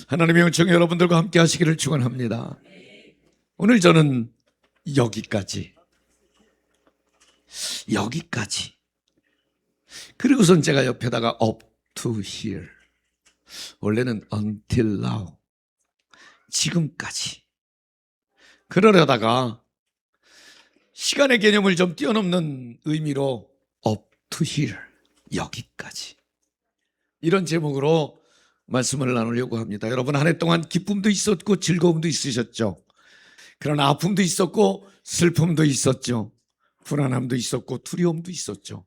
하나님의 은총이 여러분들과 함께 하시기를 축원합니다. 오늘 저는 여기까지 그리고선 제가 옆에다가 up to here, 원래는 until now, 지금까지, 그러려다가 시간의 개념을 좀 뛰어넘는 의미로 up to here, 여기까지, 이런 제목으로 말씀을 나누려고 합니다. 여러분, 한 해 동안 기쁨도 있었고 즐거움도 있으셨죠. 그러나 아픔도 있었고 슬픔도 있었죠. 불안함도 있었고 두려움도 있었죠.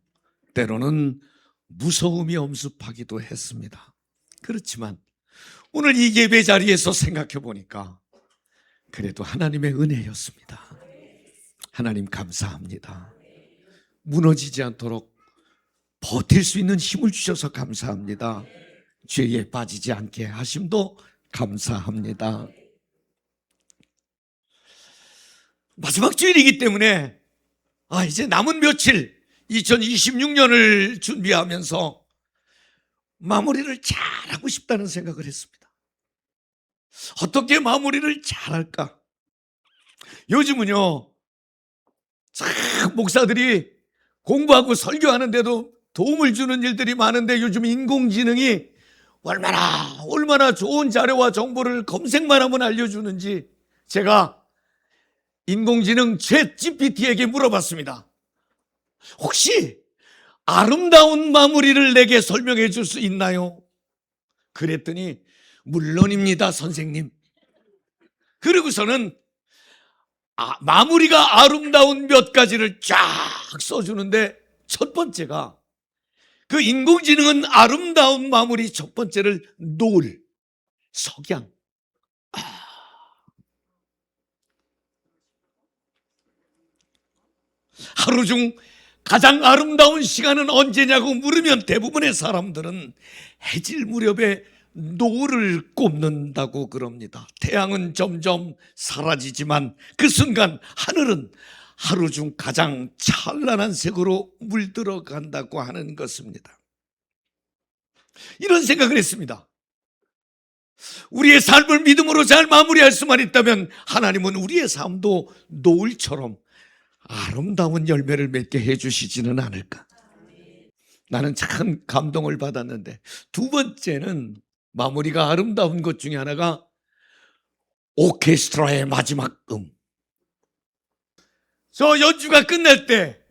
때로는 무서움이 엄습하기도 했습니다. 그렇지만 오늘 이 예배 자리에서 생각해 보니까 그래도 하나님의 은혜였습니다. 하나님 감사합니다. 무너지지 않도록 버틸 수 있는 힘을 주셔서 감사합니다. 죄에 빠지지 않게 하심도 감사합니다. 마지막 주일이기 때문에 이제 남은 며칠 2026년을 준비하면서 마무리를 잘하고 싶다는 생각을 했습니다. 어떻게 마무리를 잘할까? 요즘은요, 목사들이 공부하고 설교하는데도 도움을 주는 일들이 많은데 요즘 인공지능이 얼마나 좋은 자료와 정보를 검색만 하면 알려주는지 제가 인공지능 챗GPT에게 물어봤습니다. 혹시 아름다운 마무리를 내게 설명해 줄 수 있나요? 그랬더니 물론입니다, 선생님. 그리고서는 마무리가 아름다운 몇 가지를 쫙 써주는데, 첫 번째가, 그 인공지능은 아름다운 마무리 첫 번째를 노을, 석양. 하루 중 가장 아름다운 시간은 언제냐고 물으면 대부분의 사람들은 해질 무렵에 노을을 꼽는다고 그럽니다. 태양은 점점 사라지지만 그 순간 하늘은 하루 중 가장 찬란한 색으로 물들어간다고 하는 것입니다. 이런 생각을 했습니다. 우리의 삶을 믿음으로 잘 마무리할 수만 있다면 하나님은 우리의 삶도 노을처럼 아름다운 열매를 맺게 해주시지는 않을까. 나는 참 감동을 받았는데, 두 번째는 마무리가 아름다운 것 중에 하나가 오케스트라의 마지막 저 연주가 끝날 때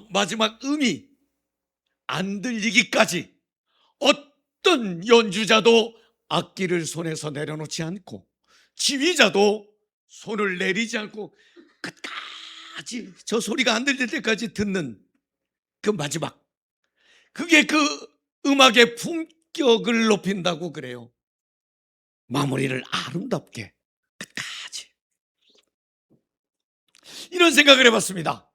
마지막 음이 안 들리기까지 어떤 연주자도 악기를 손에서 내려놓지 않고 지휘자도 손을 내리지 않고 끝까지 저 소리가 안 들릴 때까지 듣는 그 마지막, 그게 그 음악의 품격을 높인다고 그래요. 마무리를 아름답게 끝까지. 이런 생각을 해봤습니다.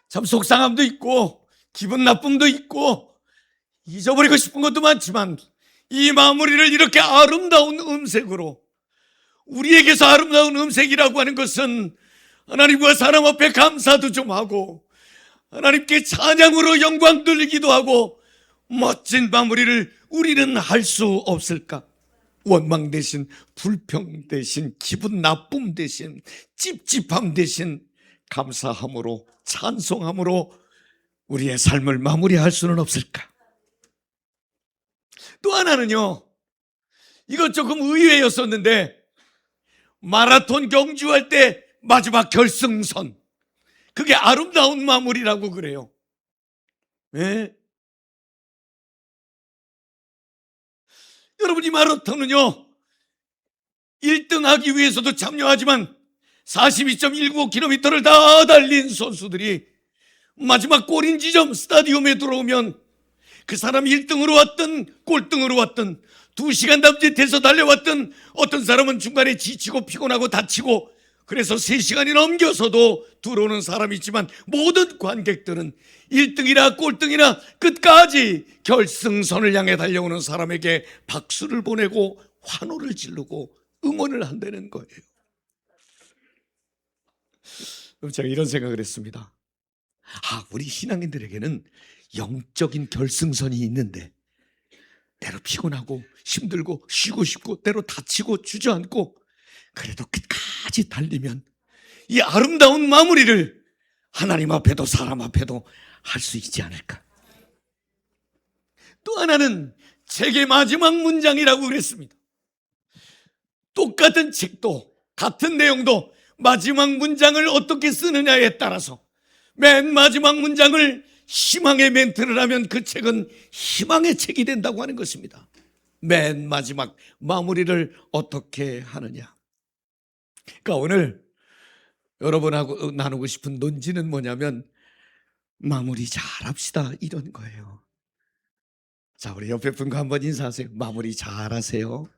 참 속상함도 있고 기분 나쁨도 있고 잊어버리고 싶은 것도 많지만, 이 마무리를 이렇게 아름다운 음색으로, 우리에게서 아름다운 음색이라고 하는 것은 하나님과 사람 앞에 감사도 좀 하고 하나님께 찬양으로 영광 돌리기도 하고, 멋진 마무리를 우리는 할 수 없을까? 원망 대신 불평 대신 기분 나쁨 대신 찝찝함 대신 감사함으로 찬송함으로 우리의 삶을 마무리할 수는 없을까? 또 하나는요, 이것 조금 의외였었는데, 마라톤 경주할 때 마지막 결승선, 그게 아름다운 마무리라고 그래요. 네? 여러분, 이 마라톤은요 1등 하기 위해서도 참여하지만 42.195km를 다 달린 선수들이 마지막 골인 지점 스타디움에 들어오면, 그 사람이 1등으로 왔든 꼴등으로 왔든 2시간 남짓해서 달려왔든, 어떤 사람은 중간에 지치고 피곤하고 다치고 그래서 3시간이 넘겨서도 들어오는 사람이 있지만, 모든 관객들은 1등이나 꼴등이나 끝까지 결승선을 향해 달려오는 사람에게 박수를 보내고 환호를 지르고 응원을 한다는 거예요. 그럼 제가 이런 생각을 했습니다. 우리 신앙인들에게는 영적인 결승선이 있는데 때로 피곤하고 힘들고 쉬고 싶고 때로 다치고 주저앉고 그래도 끝까지 달리면 이 아름다운 마무리를 하나님 앞에도 사람 앞에도 할 수 있지 않을까. 또 하나는 책의 마지막 문장이라고 그랬습니다. 똑같은 책도 같은 내용도 마지막 문장을 어떻게 쓰느냐에 따라서 맨 마지막 문장을 희망의 멘트를 하면 그 책은 희망의 책이 된다고 하는 것입니다. 맨 마지막 마무리를 어떻게 하느냐. 그러니까 오늘 여러분하고 나누고 싶은 논지는 뭐냐면 마무리 잘합시다 이런 거예요. 자, 우리 옆에 분과 한번 인사하세요. 마무리 잘하세요.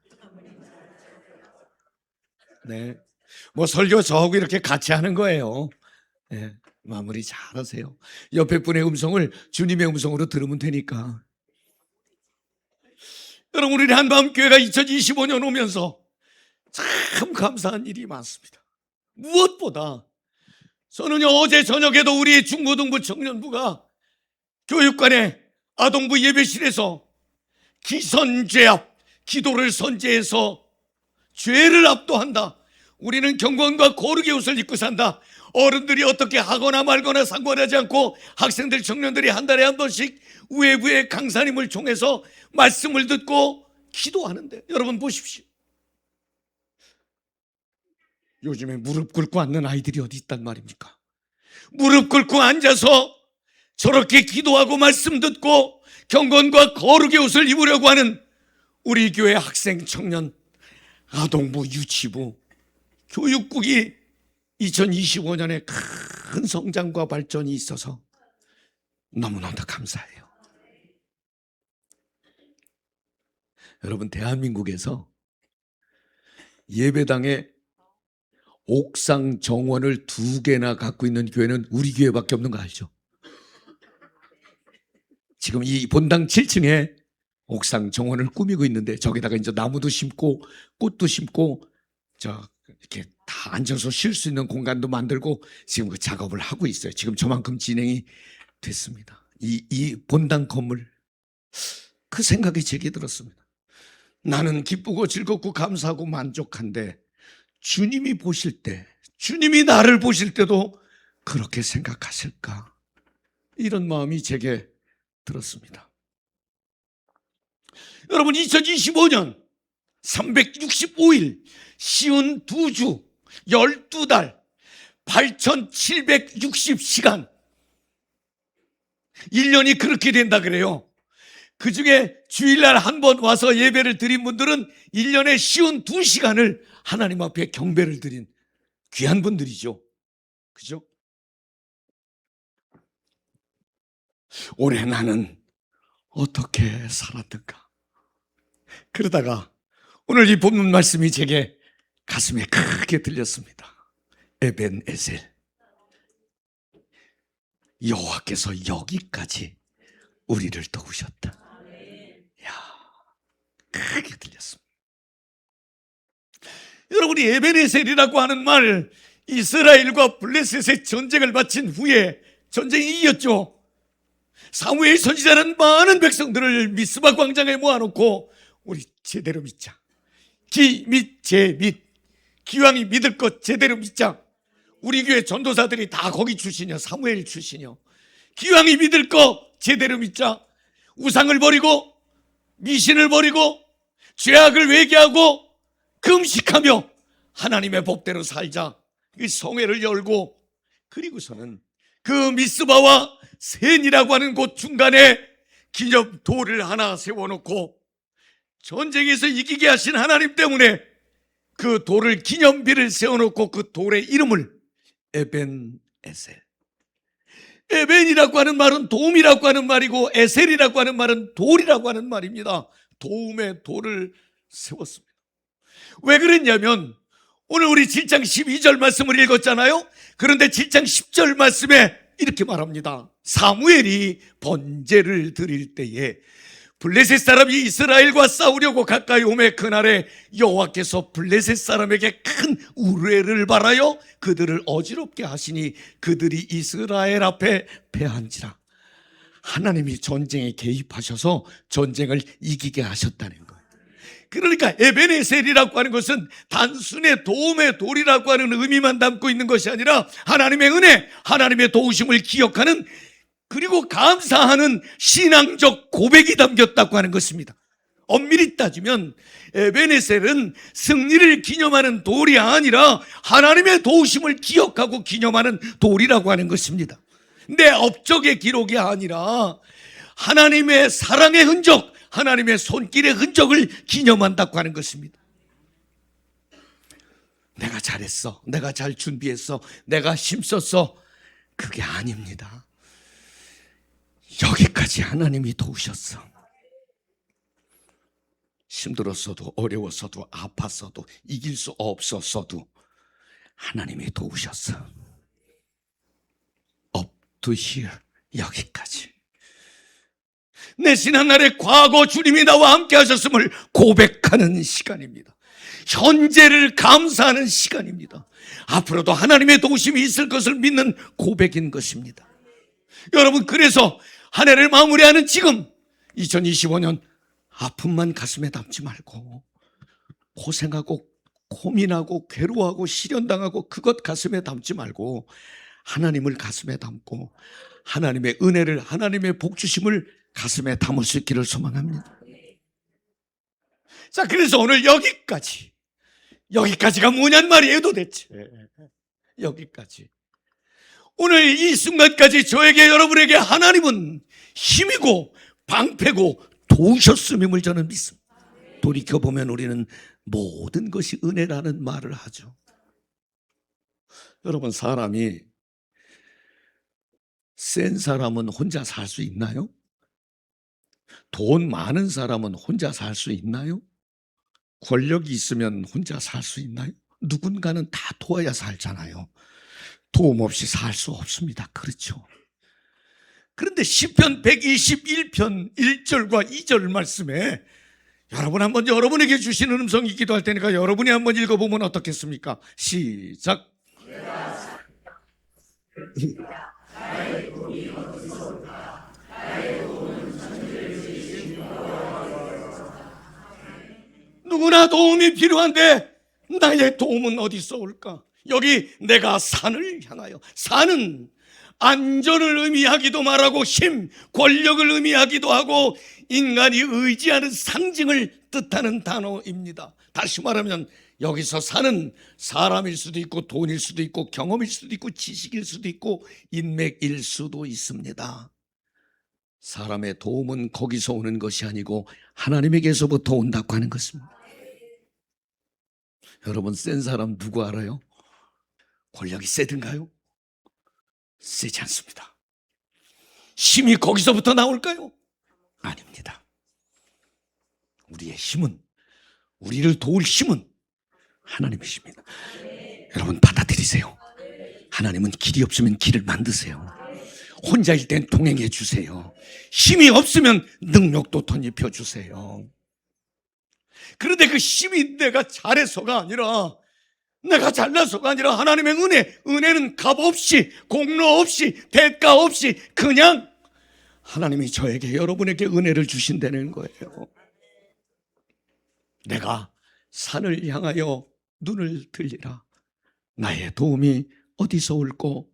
네, 뭐 설교 저하고 이렇게 같이 하는 거예요. 네, 마무리 잘하세요. 옆에 분의 음성을 주님의 음성으로 들으면 되니까. 여러분, 우리 한밤교회가 2025년 오면서 참 감사한 일이 많습니다. 무엇보다 저는 어제 저녁에도 우리 중고등부 청년부가 교육관의 아동부 예배실에서 기선죄압, 기도를 선제해서 죄를 압도한다. 우리는 경건과 거룩의 옷을 입고 산다. 어른들이 어떻게 하거나 말거나 상관하지 않고 학생들, 청년들이 한 달에 한 번씩 외부의 강사님을 통해서 말씀을 듣고 기도하는데, 여러분 보십시오. 요즘에 무릎 꿇고 앉는 아이들이 어디 있단 말입니까? 무릎 꿇고 앉아서 저렇게 기도하고 말씀 듣고 경건과 거룩의 옷을 입으려고 하는 우리 교회 학생, 청년, 아동부, 유치부, 교육국이 2025년에 큰 성장과 발전이 있어서 너무너무 감사해요. 여러분, 대한민국에서 예배당에 옥상 정원을 2개나 갖고 있는 교회는 우리 교회밖에 없는 거 알죠? 지금 이 본당 7층에 옥상 정원을 꾸미고 있는데 저기다가 이제 나무도 심고 꽃도 심고 이렇게 다 앉아서 쉴 수 있는 공간도 만들고 지금 그 작업을 하고 있어요. 지금 저만큼 진행이 됐습니다. 이 본당 건물, 그 생각이 제게 들었습니다. 나는 기쁘고 즐겁고 감사하고 만족한데 주님이 보실 때, 주님이 나를 보실 때도 그렇게 생각하실까? 이런 마음이 제게 들었습니다. 여러분, 2025년 365일 52주 12달 8,760시간 1년이 그렇게 된다 그래요. 그 중에 주일날 한 번 와서 예배를 드린 분들은 1년에 52시간을 하나님 앞에 경배를 드린 귀한 분들이죠. 그죠? 올해 나는 어떻게 살았던가. 그러다가 오늘 이 본문 말씀이 제게 가슴에 크게 들렸습니다. 에벤에셀, 여호와께서 여기까지 우리를 도우셨다. 야, 크게 들렸습니다. 여러분이 에벤에셀이라고 하는 말, 이스라엘과 블레셋의 전쟁을 마친 후에 전쟁이 이겼죠. 사무엘 선지자는 많은 백성들을 미스바 광장에 모아놓고 우리 제대로 믿자. 기, 및, 제, 및. 기왕이 믿을 것 제대로 믿자. 우리 교회 전도사들이 다 거기 출신이요. 사무엘 출신이요. 기왕이 믿을 것 제대로 믿자. 우상을 버리고 미신을 버리고 죄악을 회개하고 금식하며 하나님의 법대로 살자. 그 성회를 열고, 그리고서는 그 미스바와 센이라고 하는 곳 중간에 기념돌을 하나 세워놓고 전쟁에서 이기게 하신 하나님 때문에 그 돌을, 기념비를 세워놓고 그 돌의 이름을 에벤에셀. 에벤이라고 하는 말은 도움이라고 하는 말이고 에셀이라고 하는 말은 돌이라고 하는 말입니다. 도움의 돌을 세웠습니다. 왜 그랬냐면 오늘 우리 7장 12절 말씀을 읽었잖아요. 그런데 7장 10절 말씀에 이렇게 말합니다. 사무엘이 번제를 드릴 때에 블레셋 사람이 이스라엘과 싸우려고 가까이 오매 그날에 여호와께서 블레셋 사람에게 큰 우레를 발하여 그들을 어지럽게 하시니 그들이 이스라엘 앞에 패한지라. 하나님이 전쟁에 개입하셔서 전쟁을 이기게 하셨다는 거예요. 그러니까 에베네셀이라고 하는 것은 단순히 도움의 돌이라고 하는 의미만 담고 있는 것이 아니라 하나님의 은혜, 하나님의 도우심을 기억하는, 그리고 감사하는 신앙적 고백이 담겼다고 하는 것입니다. 엄밀히 따지면 에베네셀은 승리를 기념하는 돌이 아니라 하나님의 도우심을 기억하고 기념하는 돌이라고 하는 것입니다. 내 업적의 기록이 아니라 하나님의 사랑의 흔적, 하나님의 손길의 흔적을 기념한다고 하는 것입니다. 내가 잘했어, 내가 잘 준비했어, 내가 힘썼어, 그게 아닙니다. 여기까지 하나님이 도우셨어. 힘들었어도, 어려웠어도, 아팠어도, 이길 수 없었어도 하나님이 도우셨어. Up to here, 여기까지. 내 지난날의 과거 주님이 나와 함께 하셨음을 고백하는 시간입니다. 현재를 감사하는 시간입니다. 앞으로도 하나님의 도우심이 있을 것을 믿는 고백인 것입니다. 여러분, 그래서 한 해를 마무리하는 지금 2025년 아픔만 가슴에 담지 말고, 고생하고 고민하고 괴로워하고 시련당하고 그것 가슴에 담지 말고 하나님을 가슴에 담고 하나님의 은혜를, 하나님의 복주심을 가슴에 담을 수 있기를 소망합니다. 자, 그래서 오늘 여기까지가 뭐냔 말이에요 도대체. 여기까지. 오늘 이 순간까지 저에게, 여러분에게 하나님은 힘이고 방패고 도우셨음임을 저는 믿습니다. 돌이켜보면 우리는 모든 것이 은혜라는 말을 하죠. 여러분, 사람이, 센 사람은 혼자 살 수 있나요? 돈 많은 사람은 혼자 살 수 있나요? 권력이 있으면 혼자 살 수 있나요? 누군가는 다 도와야 살잖아요. 도움 없이 살 수 없습니다. 그렇죠? 그런데 시편 121편 1절과 2절 말씀에 여러분 한번 여러분에게 주시는 음성이 기도할 테니까 여러분이 한번 읽어보면 어떻겠습니까? 시작. 누구나 도움이 필요한데 나의 도움은 어디서 올까? 여기 내가 산을 향하여, 산은 안전을 의미하기도 말하고 힘, 권력을 의미하기도 하고 인간이 의지하는 상징을 뜻하는 단어입니다. 다시 말하면 여기서 산은 사람일 수도 있고 돈일 수도 있고 경험일 수도 있고 지식일 수도 있고 인맥일 수도 있습니다. 사람의 도움은 거기서 오는 것이 아니고 하나님에게서부터 온다고 하는 것입니다. 여러분, 센 사람 누구 알아요? 권력이 세든가요? 세지 않습니다. 힘이 거기서부터 나올까요? 아닙니다. 우리의 힘은, 우리를 도울 힘은 하나님이십니다. 여러분, 받아들이세요. 하나님은 길이 없으면 길을 만드세요. 혼자일 땐 동행해 주세요. 힘이 없으면 능력도 덧입혀 주세요. 그런데 그 힘이 내가 잘해서가 아니라, 내가 잘나서가 아니라 하나님의 은혜는 값 없이, 공로 없이, 대가 없이 그냥 하나님이 저에게, 여러분에게 은혜를 주신다는 거예요. 내가 산을 향하여 눈을 들리라. 나의 도움이 어디서 올꼬?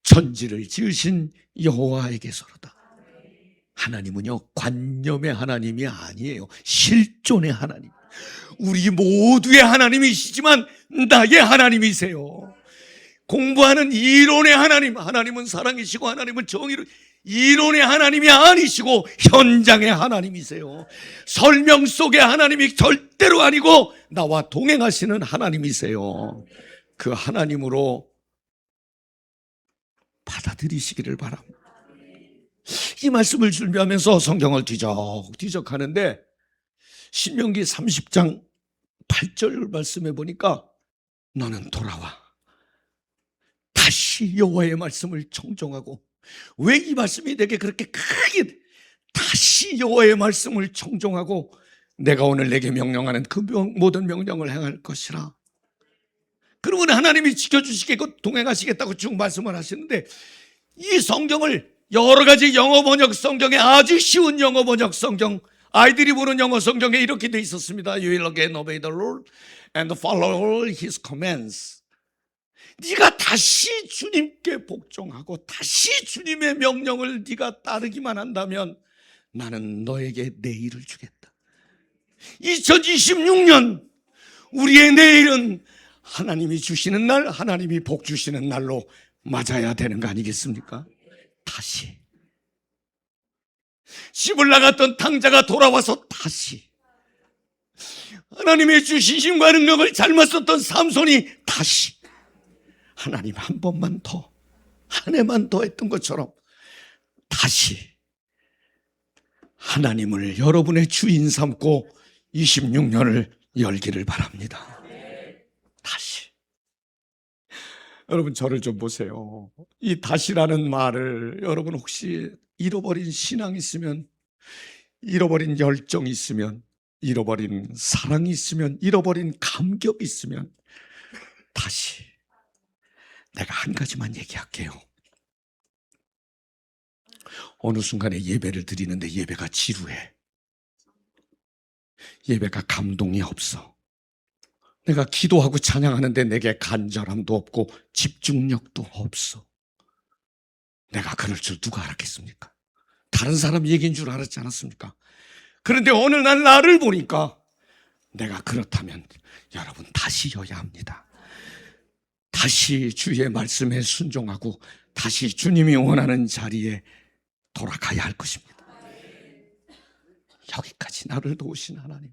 천지를 지으신 여호와에게서로다. 하나님은요, 관념의 하나님이 아니에요. 실존의 하나님. 우리 모두의 하나님이시지만 나의 하나님이세요. 공부하는 이론의 하나님, 하나님은 사랑이시고 하나님은 정의로, 이론의 하나님이 아니시고 현장의 하나님이세요. 설명 속의 하나님이 절대로 아니고 나와 동행하시는 하나님이세요. 그 하나님으로 받아들이시기를 바랍니다. 이 말씀을 준비하면서 성경을 뒤적뒤적 하는데 신명기 30장 8절 말씀에 보니까 너는 돌아와 다시 여호와의 말씀을 청종하고, 왜 이 말씀이 내게 그렇게 크게 다시 여호와의 말씀을 청종하고 내가 오늘 내게 명령하는 그 모든 명령을 행할 것이라. 그러면 하나님이 지켜주시겠고 동행하시겠다고 쭉 말씀을 하시는데, 이 성경을 여러 가지 영어 번역 성경에 아주 쉬운 영어 번역 성경, 아이들이 보는 영어 성경에 이렇게 돼 있었습니다. You will again obey the Lord and follow all His commands. 네가 다시 주님께 복종하고 다시 주님의 명령을 네가 따르기만 한다면 나는 너에게 내일을 주겠다. 2026년 우리의 내일은 하나님이 주시는 날, 하나님이 복 주시는 날로 맞아야 되는 거 아니겠습니까? 다시 집을 나갔던 탕자가 돌아와서 다시 하나님의 주신 힘과 능력을 잘못 썼던 삼손이 다시 하나님 한 번만 더, 한 해만 더 했던 것처럼 다시 하나님을 여러분의 주인 삼고 26년을 열기를 바랍니다. 다시. 여러분 저를 좀 보세요. 이 다시라는 말을 여러분 혹시 잃어버린 신앙이 있으면, 잃어버린 열정이 있으면, 잃어버린 사랑이 있으면, 잃어버린 감격이 있으면 다시. 내가 한 가지만 얘기할게요. 어느 순간에 예배를 드리는데 예배가 지루해. 예배가 감동이 없어. 내가 기도하고 찬양하는데 내게 간절함도 없고 집중력도 없어. 내가 그럴 줄 누가 알았겠습니까? 다른 사람 얘기인 줄 알았지 않았습니까? 그런데 어느 날 나를 보니까 내가 그렇다면 여러분 다시여야 합니다. 다시 주의 말씀에 순종하고 다시 주님이 원하는 자리에 돌아가야 할 것입니다. 여기까지 나를 도우신 하나님.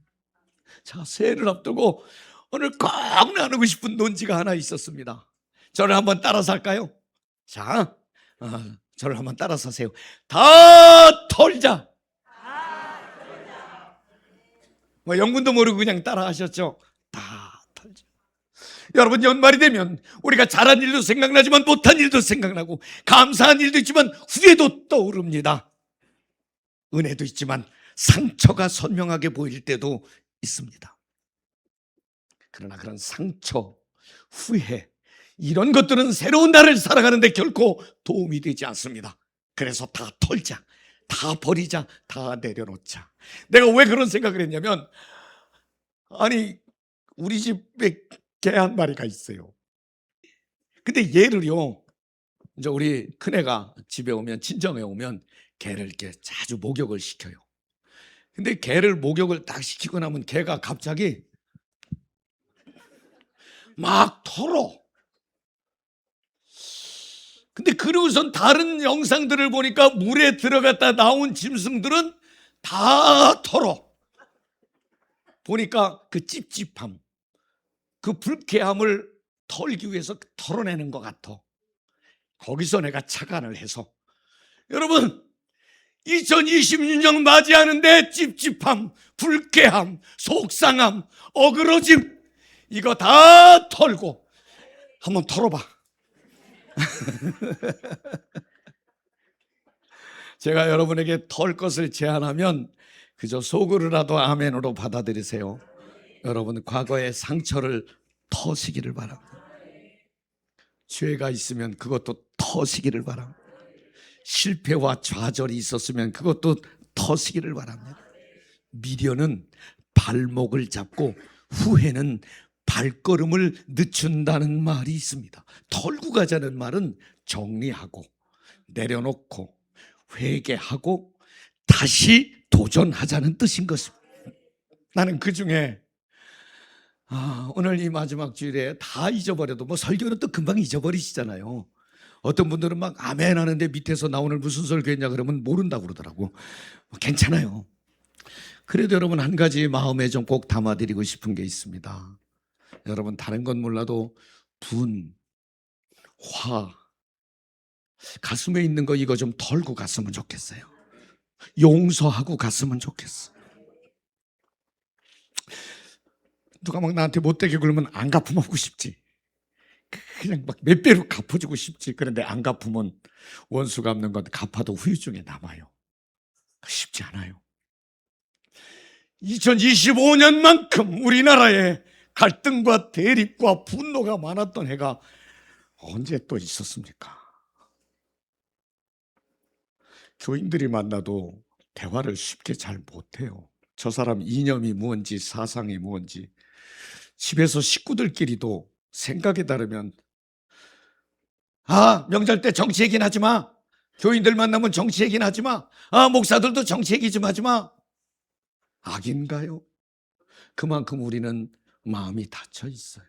자, 새해를 앞두고 오늘 꼭 나누고 싶은 논지가 하나 있었습니다. 저를 한번 따라서 할까요? 자, 저를 한번 따라서 하세요. 다 털자. 뭐 영문도 모르고 그냥 따라 하셨죠? 다 털자. 여러분 연말이 되면 우리가 잘한 일도 생각나지만 못한 일도 생각나고 감사한 일도 있지만 후회도 떠오릅니다. 은혜도 있지만 상처가 선명하게 보일 때도 있습니다. 그러나 그런 상처, 후회 이런 것들은 새로운 날을 살아가는데 결코 도움이 되지 않습니다. 그래서 다 털자, 다 버리자, 다 내려놓자. 내가 왜 그런 생각을 했냐면 아니 우리 집에 개 한 마리가 있어요. 근데 얘를요, 이제 우리 큰애가 집에 오면, 친정에 오면 개를 이렇게 자주 목욕을 시켜요. 근데 개를 목욕을 딱 시키고 나면 개가 갑자기 막 털어. 근데 그러고선 다른 영상들을 보니까 물에 들어갔다 나온 짐승들은 다 털어. 보니까 그 찝찝함, 그 불쾌함을 털기 위해서 털어내는 것 같아. 거기서 내가 착안을 해서 여러분 2026년 맞이하는데 찝찝함, 불쾌함, 속상함, 어그러짐 이거 다 털고 한번 털어봐. 제가 여러분에게 털 것을 제안하면 그저 속으로라도 아멘으로 받아들이세요. 여러분 과거의 상처를 터시기를 바랍니다. 죄가 있으면 그것도 터시기를 바랍니다. 실패와 좌절이 있었으면 그것도 터시기를 바랍니다. 미련은 발목을 잡고 후회는 발걸음을 늦춘다는 말이 있습니다. 털고 가자는 말은 정리하고 내려놓고 회개하고 다시 도전하자는 뜻인 것입니다. 나는 그 중에 오늘 이 마지막 주일에 다 잊어버려도 뭐 설교는 또 금방 잊어버리시잖아요. 어떤 분들은 막 아멘 하는데 밑에서 나 오늘 무슨 설교했냐 그러면 모른다고 그러더라고. 괜찮아요. 그래도 여러분 한 가지 마음에 좀 꼭 담아드리고 싶은 게 있습니다. 여러분 다른 건 몰라도 분, 화, 가슴에 있는 거 이거 좀 털고 갔으면 좋겠어요. 용서하고 갔으면 좋겠어. 누가 막 나한테 못되게 굴면 안 갚으면 싶지. 그냥 막 몇 배로 갚아주고 싶지. 그런데 안 갚으면 원수 갚는 건 갚아도 후유증에 남아요. 쉽지 않아요. 2025년만큼 우리나라에 갈등과 대립과 분노가 많았던 해가 언제 또 있었습니까? 교인들이 만나도 대화를 쉽게 잘 못해요. 저 사람 이념이 무언지 사상이 무언지. 집에서 식구들끼리도 생각에 다르면 명절 때 정치 얘기는 하지 마. 교인들 만나면 정치 얘기는 하지 마. 목사들도 정치 얘기 좀 하지 마. 악인가요? 그만큼 우리는 마음이 닫혀 있어요.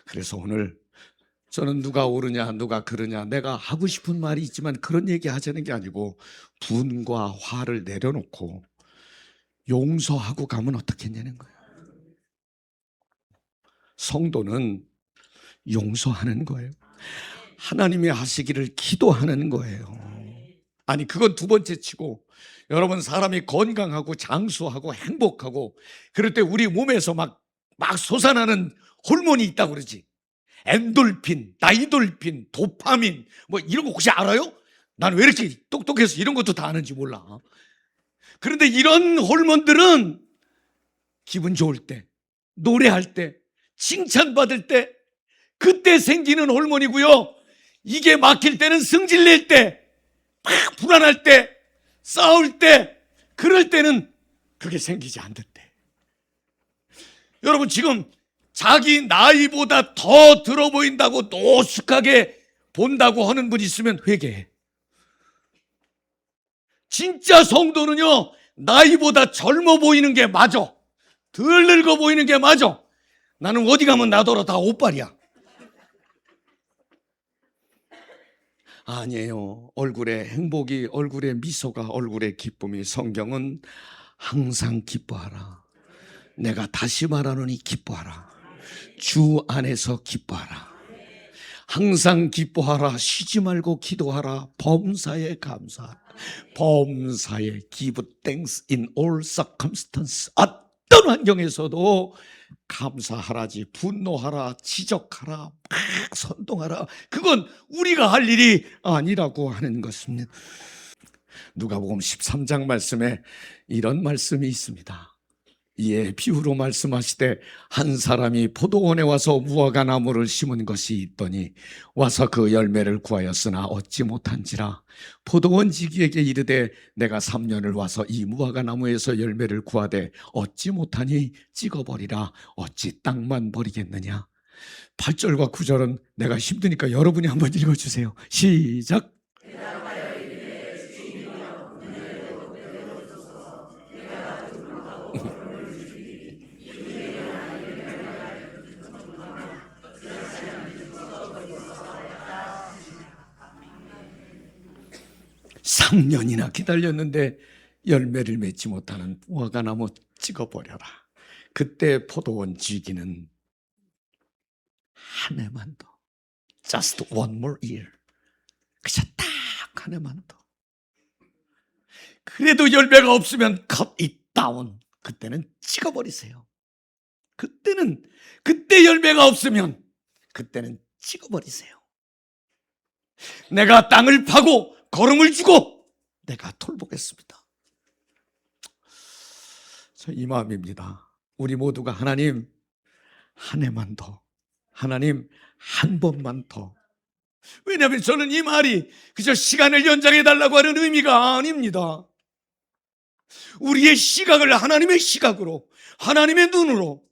그래서 오늘 저는 누가 옳으냐 누가 그르냐 내가 하고 싶은 말이 있지만 그런 얘기 하자는 게 아니고 분과 화를 내려놓고 용서하고 가면 어떻겠냐는 거예요. 성도는 용서하는 거예요. 하나님이 하시기를 기도하는 거예요. 아니 그건 두 번째 치고 여러분 사람이 건강하고 장수하고 행복하고 그럴 때 우리 몸에서 막 솟아나는 호르몬이 있다고 그러지. 엔돌핀, 다이돌핀, 도파민 뭐 이런 거 혹시 알아요? 나는 왜 이렇게 똑똑해서 이런 것도 다 아는지 몰라. 그런데 이런 호르몬들은 기분 좋을 때, 노래할 때, 칭찬받을 때 그때 생기는 호르몬이고요. 이게 막힐 때는 승질낼 때, 막 불안할 때, 싸울 때, 그럴 때는 그게 생기지 않는데. 여러분 지금 자기 나이보다 더 들어 보인다고 노숙하게 본다고 하는 분 있으면 회개해. 진짜 성도는요 나이보다 젊어 보이는 게 맞아. 덜 늙어 보이는 게 맞아. 나는 어디 가면 나더러 다 옷빨이야. 아니에요. 얼굴에 행복이, 얼굴에 미소가, 얼굴에 기쁨이. 성경은 항상 기뻐하라. 내가 다시 말하노니 기뻐하라. 주 안에서 기뻐하라. 항상 기뻐하라. 쉬지 말고 기도하라. 범사에 감사하라. 범사에 give thanks in all circumstances. 어떤 환경에서도 감사하라지. 분노하라, 지적하라, 막 선동하라. 그건 우리가 할 일이 아니라고 하는 것입니다. 누가복음 13장 말씀에 이런 말씀이 있습니다. 이에 비유로 말씀하시되 한 사람이 포도원에 와서 무화과 나무를 심은 것이 있더니 와서 그 열매를 구하였으나 얻지 못한지라. 포도원 지기에게 이르되 내가 3년을 와서 이 무화과 나무에서 열매를 구하되 얻지 못하니 찍어버리라. 어찌 땅만 버리겠느냐. 8절과 9절은 내가 힘드니까 여러분이 한번 읽어주세요. 시작. 3년이나 기다렸는데 열매를 맺지 못하는 무화과 나무 찍어버려라. 그때 포도원 지기는 한 해만 더, just one more year, 그저 딱 한 해만 더. 그래도 열매가 없으면 cut it down. 그때는 찍어버리세요. 그때 열매가 없으면 그때는 찍어버리세요. 내가 땅을 파고 걸음을 주고 내가 돌보겠습니다. 저 이 마음입니다. 우리 모두가 하나님 한 해만 더, 하나님 한 번만 더. 왜냐하면 저는 이 말이 그저 시간을 연장해 달라고 하는 의미가 아닙니다. 우리의 시각을 하나님의 시각으로, 하나님의 눈으로.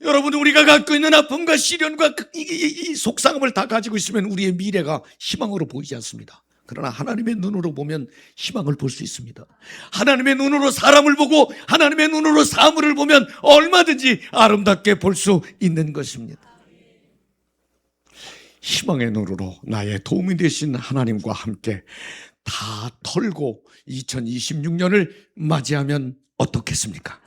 여러분 우리가 갖고 있는 아픔과 시련과 이 속상함을 다 가지고 있으면 우리의 미래가 희망으로 보이지 않습니다. 그러나 하나님의 눈으로 보면 희망을 볼 수 있습니다. 하나님의 눈으로 사람을 보고 하나님의 눈으로 사물을 보면 얼마든지 아름답게 볼 수 있는 것입니다. 희망의 눈으로 나의 도움이 되신 하나님과 함께 다 털고 2026년을 맞이하면 어떻겠습니까?